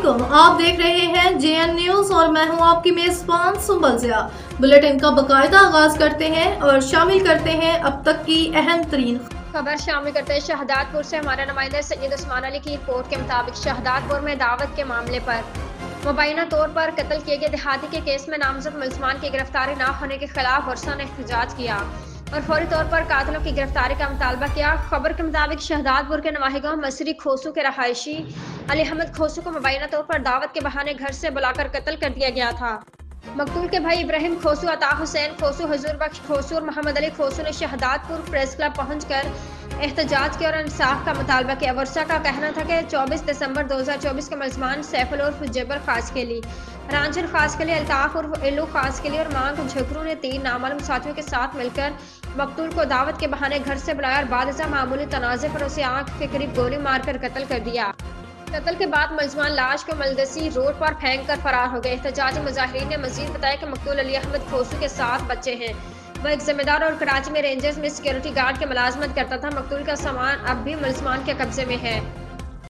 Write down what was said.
अस्सलामुअलैकुम, आप देख रहे हैं जेएन न्यूज और मैं हूं आपकी मेजबान सुंबल ज़िया। बुलेटिन का बाकायदा आगाज करते हैं और शामिल करते हैं अब तक की अहम तरीन खबर शामिल करते हैं शहदादपुर से। हमारे नुमाइंदे सैयद उस्मान अली की रिपोर्ट के मुताबिक शहदादपुर में दावत के मामले पर मुबैना तौर पर कत्ल किए गए देहाती के केस में नामजद मुलजमान की गिरफ्तारी न होने के खिलाफ वर्षा ने एहतजाज किया और फौरी तौर पर कातिलों की गिरफ्तारी का मुतालबा किया। खबर के मुताबिक शहदादपुर के नवाही गांव मसरी खोसू के रहायशी अली अहमद खोसू को मुबैना तौर पर दावत के बहाने घर से बुलाकर कत्ल कर दिया गया था। मकतूल के भाई इब्राहिम खोसू, अता हुसैन खोसू, हुजूर बख्श खोसू और मोहम्मद अली खोसू ने शहदादपुर प्रेस क्लब पहुंचकर एहतजाज किया और इंसाफ का मुतालबा किया। वर्षा का कहना था कि 24 दिसंबर 2024 के मुलजमान सैफुल उर्फ जबर खासकेली, रांझर खासकेली, अल्ताफ उर्फ एलू खासकेली और मांग झकरू ने 3 नामालूम साथियों के साथ मिलकर मकतूल को दावत के बहाने घर से बुलाया और बादजा मामूली तनाज़े पर उसे आंख के करीब गोली मारकर कत्ल कर दिया। कत्ल के बाद मुलजमान लाश को मलदसी रोड पर फेंक कर फरार हो गए। एहतजाजी मुजाहिरीन ने मजीद बताया कि मकतूल अली अहमद खोसू के 7 बच्चे हैं। वह एक जिम्मेदार और कराची में रेंजर्स में सिक्योरिटी गार्ड की मुलाजमत करता था। मकतूल का सामान अब भी मुलजमान के कब्जे में है।